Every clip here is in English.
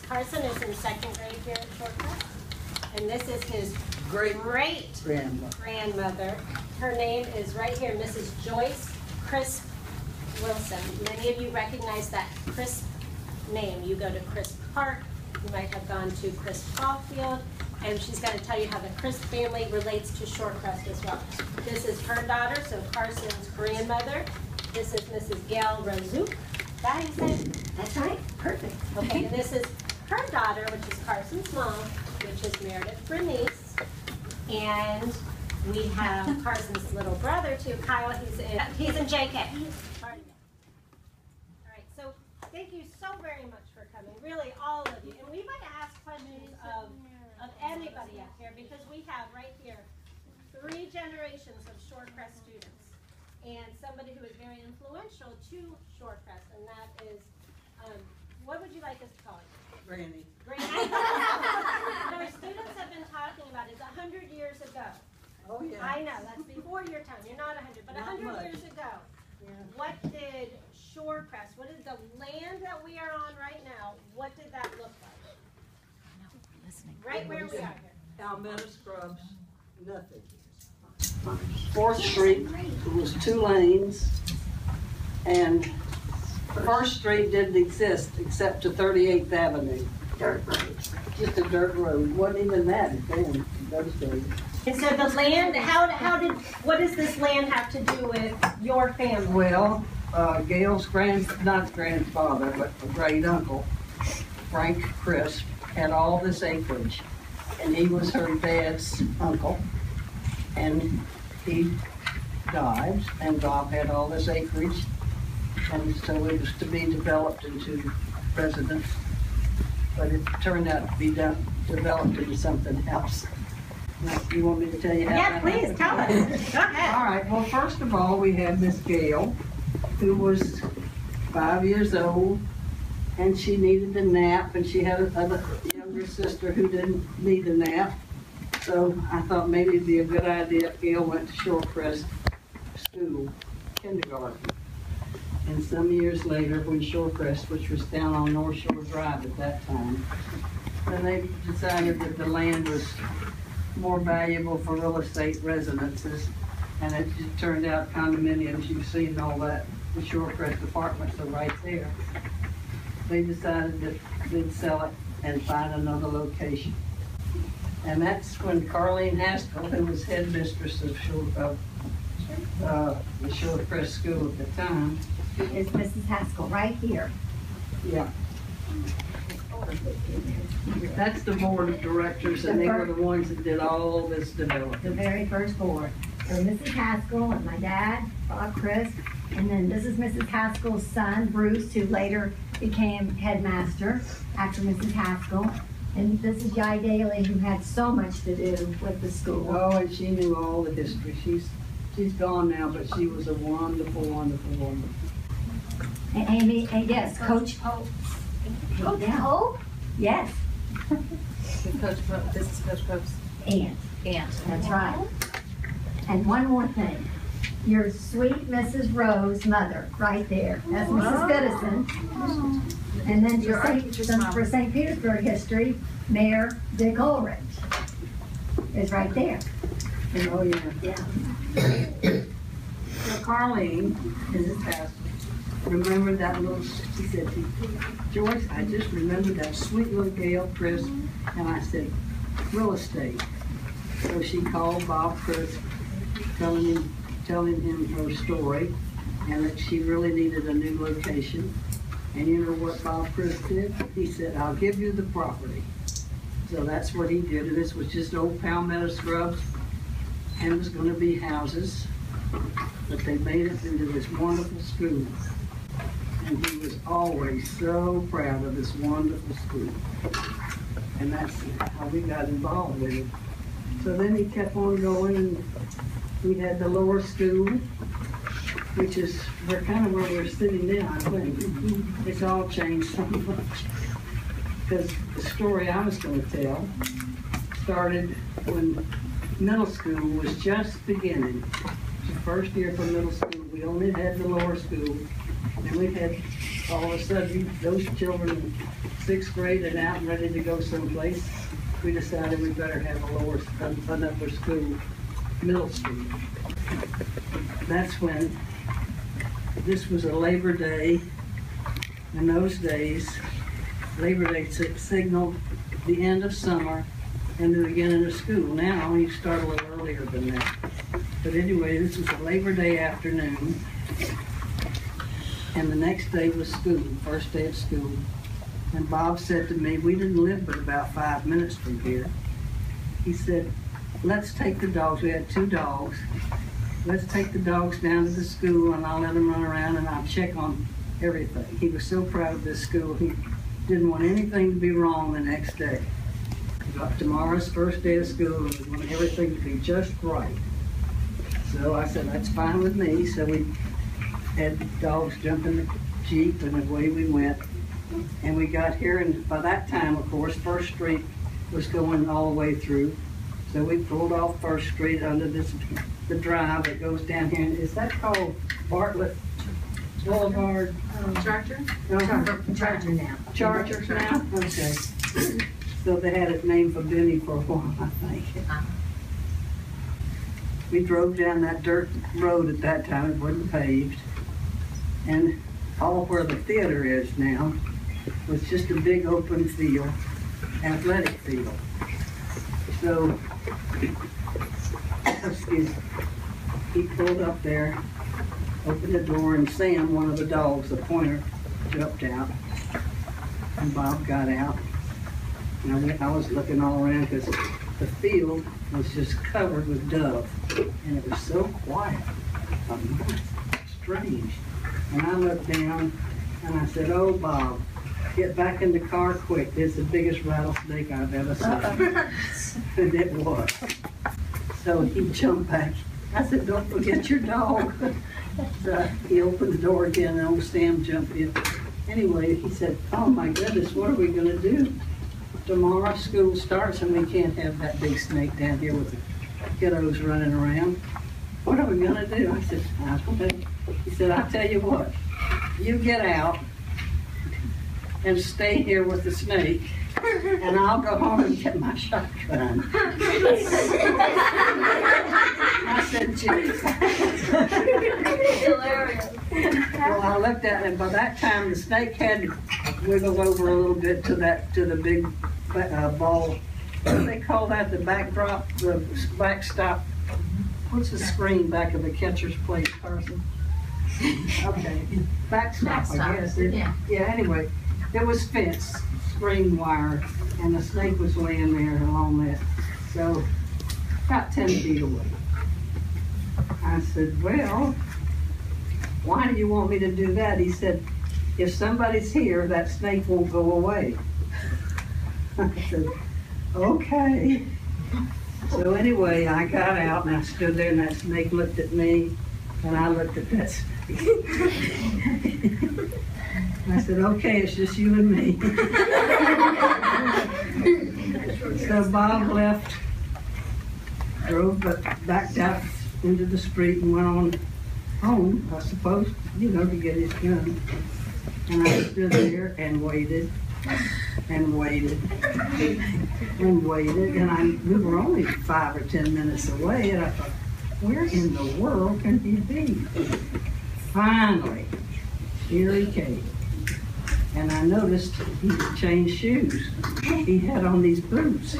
Carson is in second grade here at Shorecrest, and this is his great-grandmother. Her name is right here, Mrs. Joyce Crisp Wilson. Many of you recognize that Crisp name. You go to Crisp Park, you might have gone to Crisp Ball Field, and she's going to tell you how the Crisp family relates to Shorecrest as well. This is her daughter, so Carson's grandmother. This is Mrs. Gail Razuk. That is it? That's right. Perfect. Okay, and this is her daughter, which is Carson's mom, which is Meredith Bernice. And we have Carson's little brother too, Kyle. He's in JK. All right, so thank you so very much for coming, really all of you. And we might ask questions of anybody up here, because we have right here 3 generations of Shorecrest students. And somebody who is very influential to Shorecrest, and that is, what would you like us to call it? Granny. Granny. Our students have been talking about it 100 years ago. Oh, yeah. I know, that's before your time. You're not 100, but 100 years ago. Yeah. What did Shorecrest, what is the land that we are on right now, what did that look like? No, listening. Right where we are here. Palmetto scrubs, nothing. 4th Street was 2 lanes, and 1st Street didn't exist except to 38th Avenue. Dirt road. Just a dirt road. Wasn't even that then, in those days. And so the land, what does this land have to do with your family? Well, Gail's not grandfather, but a great uncle, Frank Crisp, had all this acreage, and he was her dad's uncle. And he died, and Bob had all this acreage, and so it was to be developed into residence, but it turned out to be developed into something else. Now, you want me to tell you how? Yeah, please, tell us. Go ahead. All right, well, first of all, we had Miss Gail, who was 5 years old, and she needed a nap, and she had a younger sister who didn't need a nap. So I thought maybe it'd be a good idea if Gail went to Shorecrest School, kindergarten. And some years later, when Shorecrest, which was down on North Shore Drive at that time, then they decided that the land was more valuable for real estate residences, and it just turned out condominiums. You've seen all that. The Shorecrest apartments are right there. They decided that they'd sell it and find another location. And that's when Carlene Haskell, who was headmistress of the Shorecrest School at the time. Is Mrs. Haskell right here? Yeah. That's the board of directors, and they were the ones that did all this development. The very first board. So Mrs. Haskell and my dad, Bob Crisp, and then this is Mrs. Haskell's son, Bruce, who later became headmaster after Mrs. Haskell. And this is Yai Daly, who had so much to do with the school. Oh, and she knew all the history. She's gone now, but she was a wonderful, wonderful woman. And Amy, and yes, Coach Pope. Coach Pope? Yes. Coach Pope. This is Coach Pope's Aunt. That's right. And one more thing. Your sweet Mrs. Rose mother, right there. That's Mrs. Goodison. And then for Saint Petersburg history, Mayor Dick Ulrich is right there. Oh, yeah. So Carlene, Mrs. Haskell, remembered that little, she said, Joyce, I just remembered that sweet little Gail Crisp, and I said, real estate. So she called Bob Crisp, telling him her story, and that she really needed a new location. And you know what Bob Crisp did? He said, I'll give you the property. So that's what he did, and this was just old palmetto scrubs, and it was going to be houses, but they made it into this wonderful school. And he was always so proud of this wonderful school. And that's how we got involved with it. So then he kept on going, and we had the lower school, which is kind of where we're sitting now, I think. It's all changed so much. Because the story I was going to tell started when middle school was just beginning. The first year for middle school, we only had the lower school. And we had, all of a sudden, those children 6th grade and out and ready to go someplace, we decided we better have another school, middle school. That's when, this was a Labor Day. In those days, Labor Day signaled the end of summer and the beginning of school. Now you start a little earlier than that. But anyway, this was a Labor Day afternoon, and the next day was school, first day of school. And Bob said to me, we didn't live but about 5 minutes from here. He said, let's take the dogs, we had 2 dogs, let's take the dogs down to the school and I'll let them run around and I'll check on everything. He was so proud of this school, he didn't want anything to be wrong the next day. Tomorrow's first day of school, and we want everything to be just right. So I said, that's fine with me. So we had the dogs jump in the Jeep and away we went. And we got here, and by that time, of course, First Street was going all the way through. So we pulled off First Street under the drive that goes down here. Is that called Bartlett Boulevard? Charger? No, Charger now. Chargers now? Okay. So they had it named for Benny for a while, I think. We drove down that dirt road at that time, it wasn't paved. And all where the theater is now was just a big open field, athletic field. So, excuse me, he pulled up there, opened the door, and Sam, one of the dogs, the pointer, jumped out. And Bob got out. And I was looking all around because the field was just covered with dove. And it was so quiet. I thought, strange. And I looked down and I said, oh, Bob, get back in the car quick. It's the biggest rattlesnake I've ever seen. And it was. So he jumped back. I said, don't forget your dog. So he opened the door again and old Sam jumped in. Anyway, he said, oh my goodness, what are we going to do? Tomorrow school starts and we can't have that big snake down here with the kiddos running around. What are we going to do? I said, I don't know. He said, I'll tell you what, you get out and stay here with the snake and I'll go home and get my shotgun. I said, geez. Hilarious. Well, I looked at it, and by that time the snake had wiggled over a little bit to the big ball. What do they call that? The backdrop, the backstop. What's the screen back of the catcher's plate, Carson? Okay, backstop, I guess. Yeah. Anyway, it was fenced, screen wire, and the snake was laying there along that. So, about 10 feet away. I said, well, why do you want me to do that? He said, if somebody's here, that snake won't go away. I said, okay. So anyway, I got out and I stood there and that snake looked at me and I looked at that snake. And I said, okay, it's just you and me. So Bob left, drove backed out into the street and went on home, I suppose, to get his gun. And I stood there and waited and waited and waited, and we were only 5 or 10 minutes away, and I thought, where in the world can he be? Finally, here he came. And I noticed he had changed shoes. He had on these boots.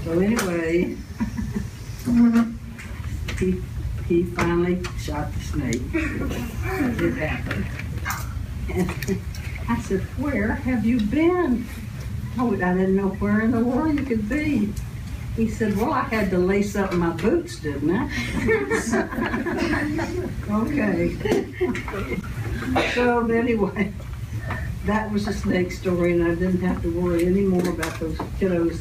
So anyway, he finally shot the snake. It happened. And I said, where have you been? Oh, I didn't know where in the world you could be. He said, well, I had to lace up my boots, didn't I? Okay. So anyway, that was a snake story, and I didn't have to worry anymore about those kiddos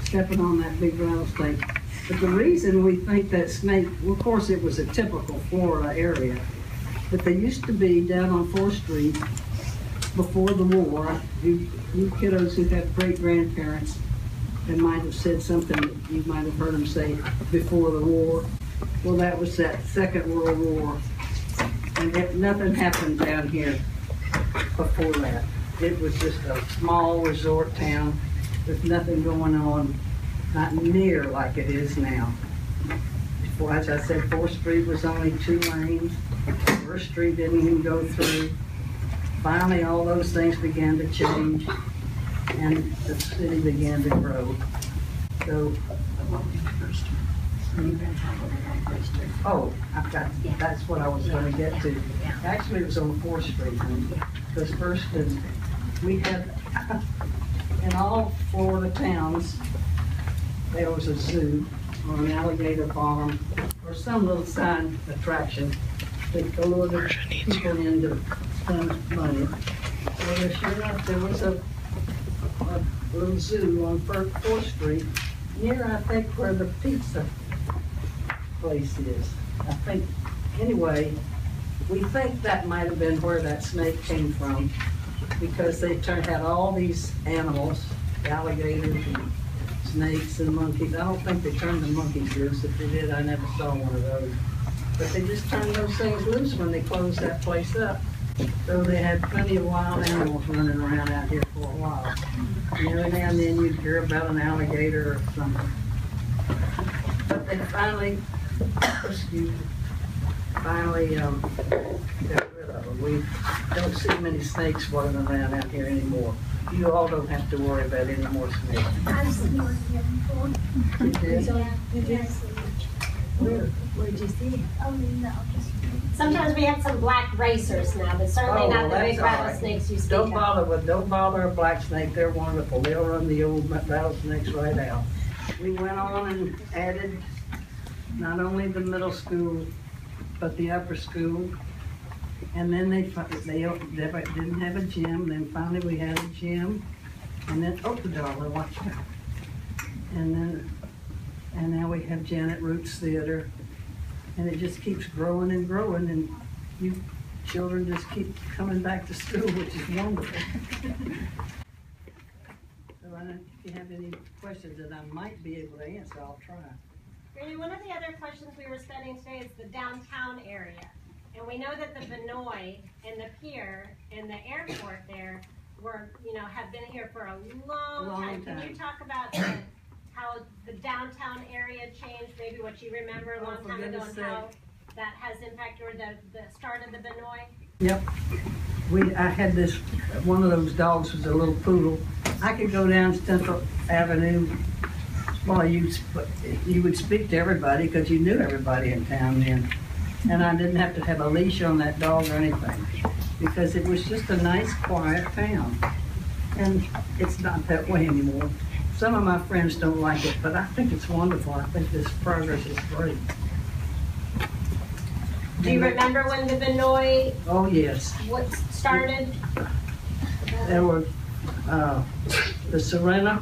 stepping on that big rattlesnake. But the reason we think that snake, well, of course it was a typical Florida area, but they used to be down on 4th Street before the war. You kiddos who have great-grandparents, they might have said something that you might have heard them say before the war. Well, that was that Second World War. And nothing happened down here before that. It was just a small resort town with nothing going on, not near like it is now. Before, as I said, 4th Street was only 2 lanes. 1st Street didn't even go through. Finally, all those things began to change, and the city began to grow. So, oh, that's what I was going to get to. Actually, it was on 4th Street. Because first, we had, in all Florida towns, there was a zoo or an alligator farm or some little sign attraction that lured people in to spend money. Well, sure enough, there was a little zoo on 4th Street near, I think, where the pizza place is. I think, anyway, we think that might have been where that snake came from, because they had all these animals, alligators and snakes and monkeys. I don't think they turned the monkeys loose. If they did, I never saw one of those. But they just turned those things loose when they closed that place up. So they had plenty of wild animals running around out here for a while. And every now and then you'd hear about an alligator or something. But they finally, got rid of them. We don't see many snakes floating around out here anymore. You all don't have to worry about any more snakes. I've seen one here before. You did? Where did you see it? Oh, no, just. Sometimes we have some black racers now, but certainly not the big that's all right. rattlesnakes you speak Don't of. don't bother a black snake. They're wonderful. They'll run the old rattlesnakes right out. We went on and added not only the middle school, but the upper school. And then they didn't have a gym. Then finally we had a gym. And then, oh, the dollar, watch out. And now we have Janet Roots Theater. And it just keeps growing and growing, and you children just keep coming back to school, which is wonderful. So I don't know if you have any questions that I might be able to answer, I'll try. Randy, one of the other questions we were studying today is the downtown area. And we know that the Vinoy and the pier and the airport there were, have been here for a long time. Can you talk about how the downtown area changed, maybe what you remember a long time ago, and how that has impacted, or the start of the Vinoy? Yep. I had this, one of those dogs was a little poodle. I could go down Central Avenue. Well, you would speak to everybody because you knew everybody in town then. And I didn't have to have a leash on that dog or anything, because it was just a nice, quiet town. And it's not that way anymore. Some of my friends don't like it, but I think it's wonderful. I think this progress is great. Do you remember when the Vinoy started? There were the Serena,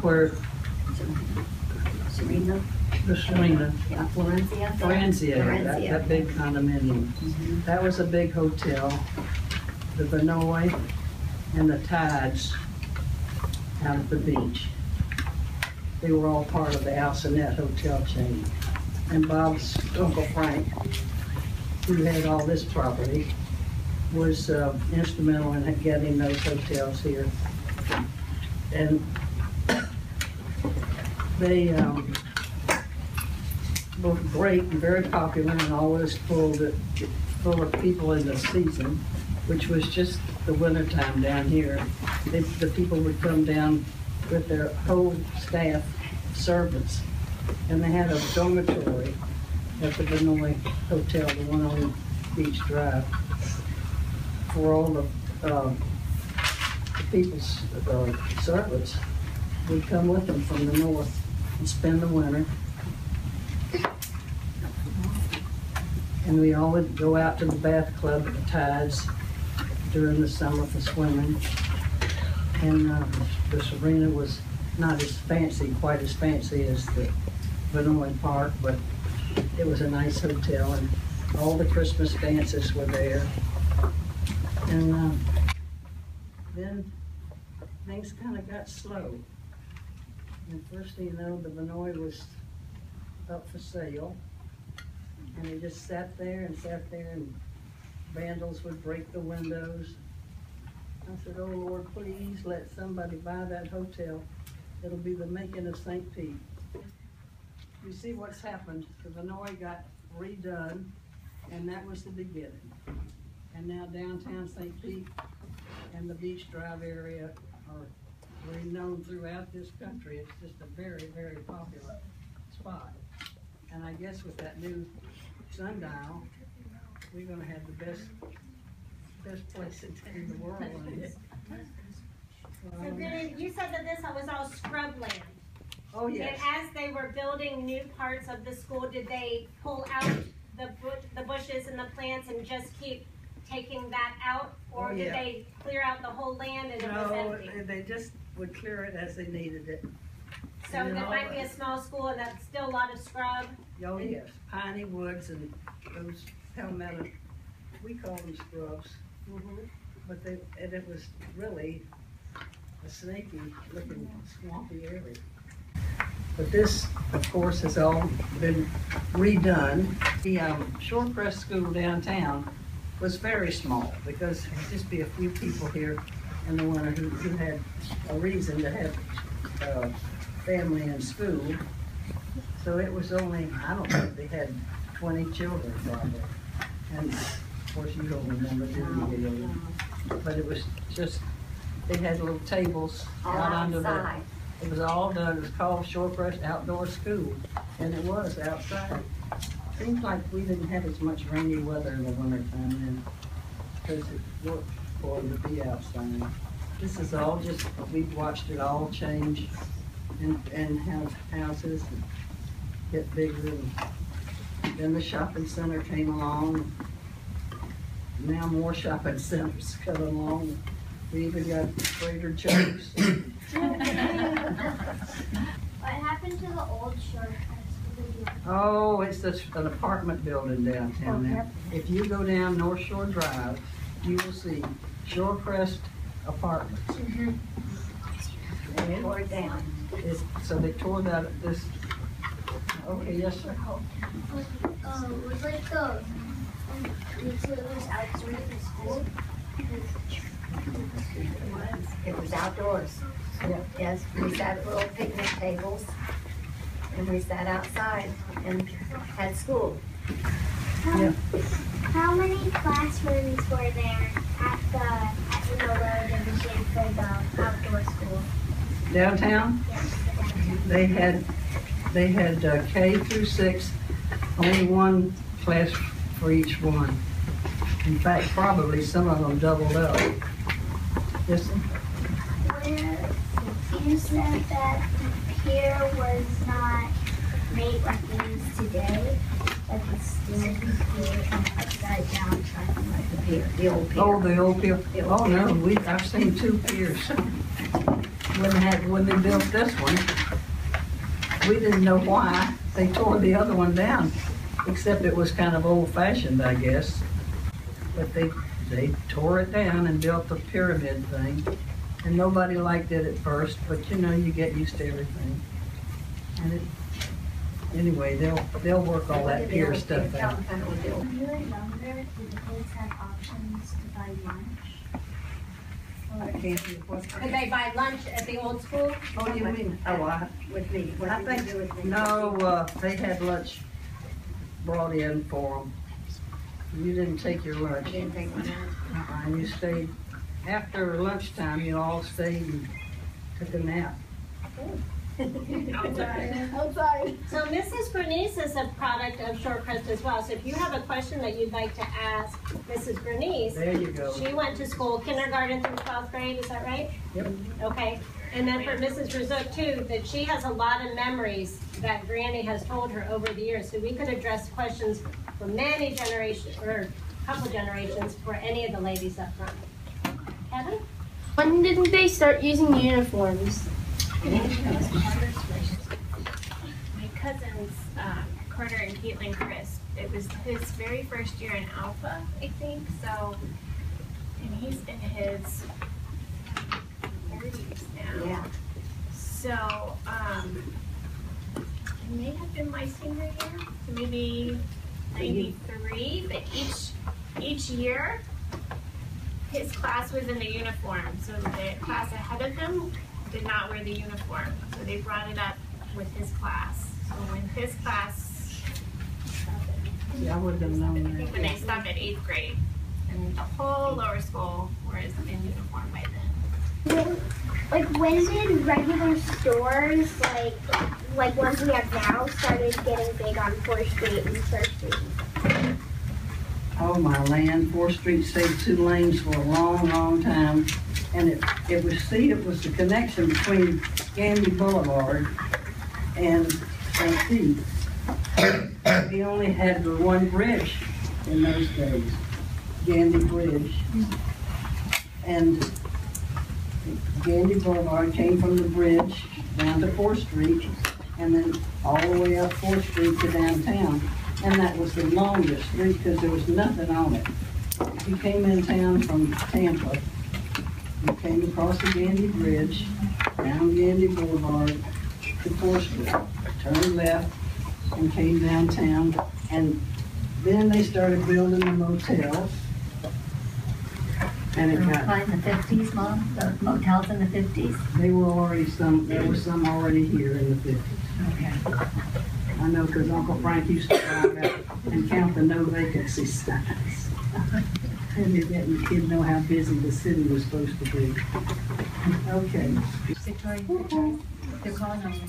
the Serena, Florencia, that big condominium. That was a big hotel. The Vinoy and the Tides out at the beach. They were all part of the Alcinet hotel chain. And Bob's Uncle Frank, who had all this property, was instrumental in getting those hotels here. And they were great and very popular, and always full of people in the season, which was just the winter time down here. The people would come down with their whole staff servants, and they had a dormitory at the Vinoy Hotel, the one on Beach Drive, for all the people's servants would come with them from the north and spend the winter. And we all would go out to the bath club at the Tides during the summer for swimming. And the Serena was not as fancy, quite as fancy as the Vinoy Park, but it was a nice hotel, and all the Christmas dances were there. And then things kind of got slow. And first thing you know, the Vinoy was up for sale. And they just sat there, and vandals would break the windows. I said, oh Lord, please let somebody buy that hotel. It'll be the making of St. Pete. You see what's happened. The Vinoy got redone, and that was the beginning. And now downtown St. Pete and the Beach Drive area are renowned throughout this country. It's just a very, very popular spot. And I guess with that new sundial, we're gonna have the best place in the world on it. So Granny, you said that this was all scrubland. Oh, yes. And as they were building new parts of the school, did they pull out the bushes and the plants and just keep taking that out? Or Oh, did yeah. they clear out the whole land and it was No, empty? they just would clear it as they needed it. So and that all might be the- a small school and that's still a lot of scrub? Oh, yes, piney woods and those palmetto, we call them scrubs. But it was really a snaky looking swampy area. But this, of course, has all been redone. The Shorecrest School downtown was very small because there'd just be a few people here in the winter who had a reason to have family in school. So it was only, I don't think they had 20 children probably. And of course you don't remember, do you? But it was just, they had little tables out under the, it was all done, it was called Shorecrest Outdoor School, and it was outside. Seems like we didn't have as much rainy weather in the wintertime then, because it worked for them to be outside. This is all just, we've watched it all change and have houses and get bigger, and then the shopping center came along. Now more shopping centers come along. We even got Trader Joe's. What happened to the old Shorecrest? Oh, it's an apartment building downtown now. If you go down North Shore Drive, you will see Shorecrest Apartments. They tore it down. So they tore that, this, okay, yes, sir. It was like it was outside of the school. It was outdoors. Yeah. Yes, we sat at little picnic tables and we sat outside and had school. Yeah. How many classrooms were there at the lower division for the outdoor school? Downtown, they had K through 6, only one class for each one. In fact, probably some of them doubled up. Yes, sir? Where you said that the pier was not made like it is today, like it's still pier and upside down, something like The pier, the old pier. Oh, the old pier. Oh, no, I've seen 2 piers. When they built this one, we didn't know why they tore the other one down, except it was kind of old-fashioned, I guess. But they tore it down and built the pyramid thing, and nobody liked it at first, but you know, you get used to everything. And anyway, they'll work all that pier stuff out. When you were younger, did the kids have options to buy lunch? I can't hear what. Did they buy lunch at the old school? Oh, you mean, With me. What I did you do with think, me? no, they had lunch brought in for them. You didn't take your lunch. I didn't take my lunch. And you stayed, after lunchtime, you all stayed and took a nap. I'm sorry. So Mrs. Bernice is a product of Shorecrest as well. So if you have a question that you'd like to ask Mrs. Bernice, There you go. she went to school kindergarten through 12th grade, is that right? Yep. Okay. And then for Mrs. Rizuk too, that she has a lot of memories that Granny has told her over the years. So we could address questions for many generations, or a couple generations, for any of the ladies up front. Kevin? When didn't they start using uniforms? My cousins, Carter and Caitlin Chris, it was his very first year in Alpha, I think, so, and he's in his 30s now. Yeah. So, it may have been my senior year, so maybe 93, but each year, his class was in the uniform, so the class ahead of him did not wear the uniform. So they brought it up with his class. So when his class, Yeah, I would have known that. when they stopped at 8th grade, and the whole lower school was in uniform by then. When did regular stores, like ones we have now, started getting big on 4th Street and Church Street? Oh, my land, 4th Street saved 2 lanes for a long, long time. And it was the connection between Gandy Boulevard and Saint Pete. We only had the one bridge in those days, Gandy Bridge. And Gandy Boulevard came from the bridge down to 4th Street and then all the way up 4th Street to downtown. And that was the longest street because there was nothing on it. If you came in town from Tampa, you came across the Gandy Bridge, down Gandy Boulevard to 4th Street, turned left and came downtown. And then they started building the motels. And it got, In the 50s, Mom? The motels in the 50s? there were some already here in the 50s. Okay. I know because Uncle Frank used to drive out and count the no vacancy signs. And he'd know how busy the city was supposed to be. Okay. Victoria, they're calling on you.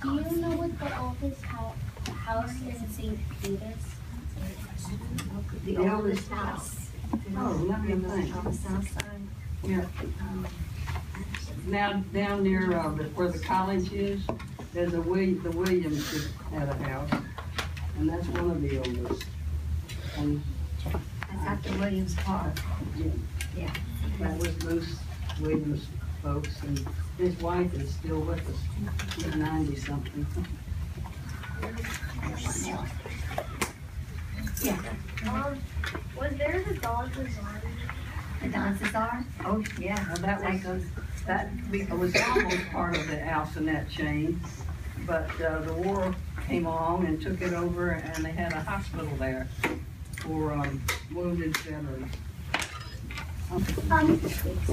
Do you know what the oldest house in St. Peter's? The oldest house. Oh, let me think. On the south side. Yeah. Now, down near where the college is, there's the Williams had a house, and that's one of the oldest. And That's after Williams Park. Yeah. that was Moose Williams' folks, and his wife is still with us. She's 90-something. Yeah. Was there the dog bazaar? The dances are? Oh, yeah. Now, that was almost part of the Alcinet chain, but the war came along and took it over, and they had a hospital there for wounded veterans. So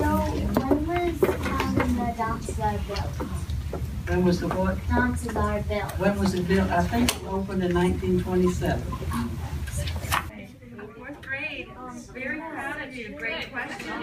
when was the Dances built? When was the what? Dances built. When was it built? I think it opened in 1927. 4th grade. Very proud of you. Great question.